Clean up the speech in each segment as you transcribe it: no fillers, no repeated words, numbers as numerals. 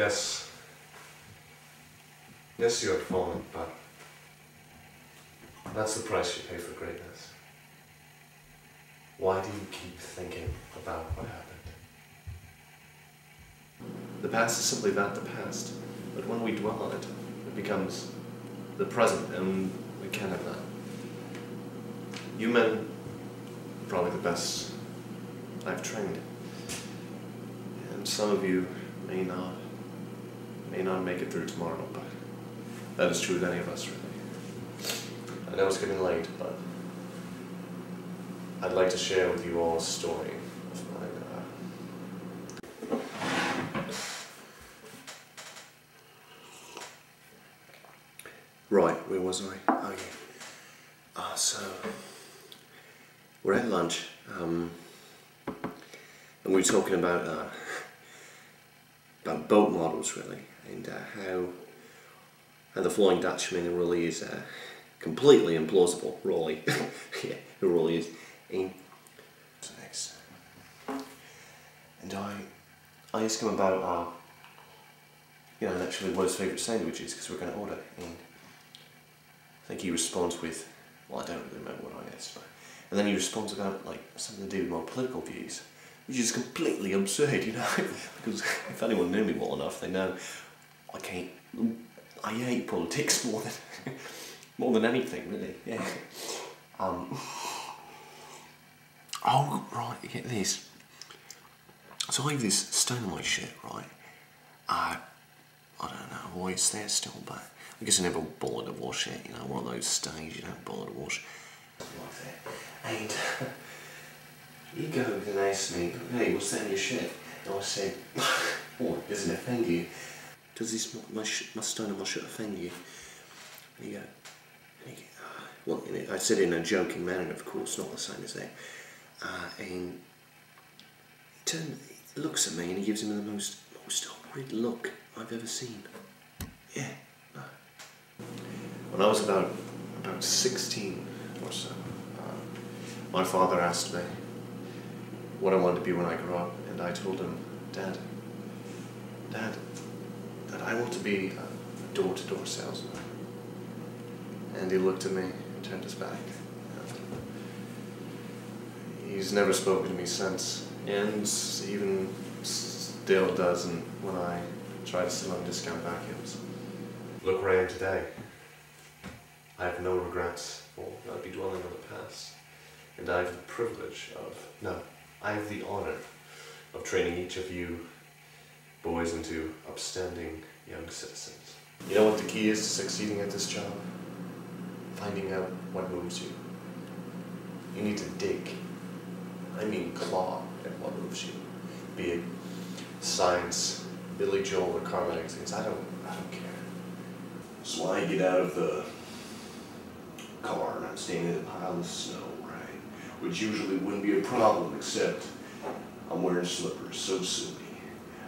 Yes. Yes, you have fallen, but that's the price you pay for greatness. Why do you keep thinking about what happened? The past is simply that, the past. But when we dwell on it, it becomes the present, and we can't have that. You men are probably the best I've trained. And some of you may not make it through tomorrow, but that is true with any of us, really. I know it's getting late, but I'd like to share with you all a story of mine. Right, where was I? Oh yeah. So we're at lunch, and we were talking about boat models, really, and how the Flying Dutchman really is completely implausible, really. Yeah, it really is. And I asked him about, naturally what his favourite sandwich is, because we're going to order, and I think he responds with, well, I don't really remember what I asked, but, and then he responds about, like, something to do with my political views, which is completely absurd, you know, because if anyone knew me well enough, they know I hate politics more than anything, really, yeah. Oh, right, get this. So I have this stone on my shirt, right? I don't know why it's there still, but I guess I never bothered to wash it, you know, one of those stains you don't bother to wash. Like that. And he goes and asks me, hey, what's that in your shirt? And I said, what, does it offend you? Does this, my stone on my shirt offend you? And he goes, well, I said it in a joking manner, of course, not the same as that. And he looks at me and he gives him the most horrid look I've ever seen. Yeah, no. When I was about 16 or so, my father asked me what I wanted to be when I grew up, and I told him, Dad, I want to be a door-to-door salesman. And he looked at me and turned his back. He's never spoken to me since, and even still doesn't when I try to sell on discount vacuums. Look where I am today. I have no regrets, for I'd be dwelling on the past. And I have the privilege I have the honor of training each of you boys into upstanding young citizens. You know what the key is to succeeding at this job? Finding out what moves you. You need to dig. I mean claw at what moves you. Be it science, Billy Joel, or car magazines. I don't care. So I get out of the car and I'm standing in a pile of snow, right? Which usually wouldn't be a problem, except I'm wearing slippers, so silly.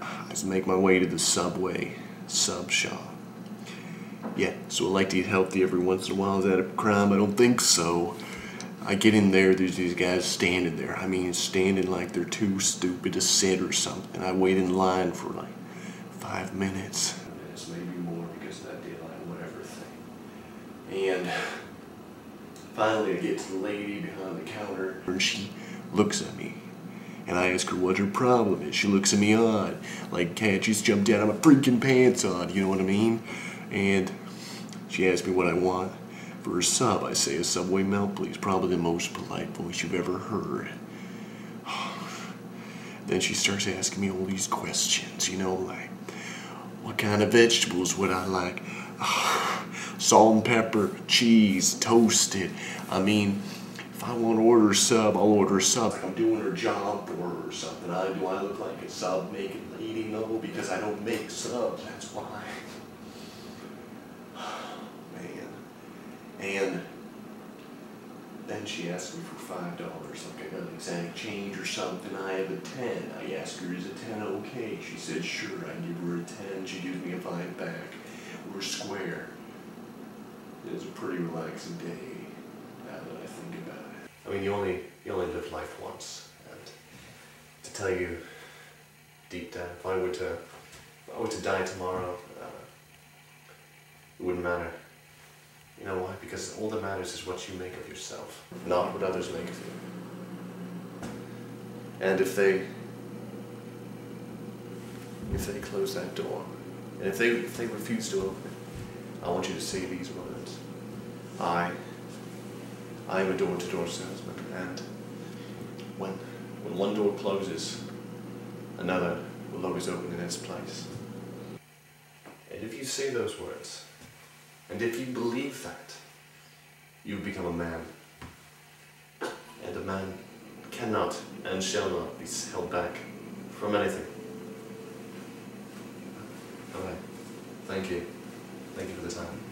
I just make my way to the Subway sub shop. Yeah, so I like to eat healthy every once in a while. Is that a crime? I don't think so. I get in there, there's these guys standing there. I mean, standing like they're too stupid to sit or something. I wait in line for like 5 minutes. Maybe more because of that daylight whatever thing. And finally I get to the lady behind the counter, and she looks at me. And I ask her what her problem is. She looks at me odd, like cat just jumped out of my freaking pants odd, you know what I mean? And she asks me what I want for a sub. I say a Subway melt, please. Probably the most polite voice you've ever heard. Then she starts asking me all these questions, you know, like, what kind of vegetables would I like? Salt and pepper, cheese, toasted. I mean, if I want to order a sub, I'll order a sub. I'm doing her job for her or something. Do I look like a sub-making lady? No, because I don't make subs, that's why. Man. And then she asked me for $5, like I got exact change or something. I have a 10. I asked her, is a 10 okay? She said, sure. I give her a 10. She gives me a 5 back. We're square. It was a pretty relaxing day, now that I think about it. I mean, you only live life once, and to tell you deep down, if I were to If I were to die tomorrow, it wouldn't matter. You know why? Because all that matters is what you make of yourself, not what others make of you. And if they close that door, and if they refuse to open it, I want you to say these words. I am a door-to-door salesman, and when one door closes, another will always open in its place. And if you say those words, and if you believe that, you become a man. And a man cannot and shall not be held back from anything. Alright. Thank you. Thank you for the time.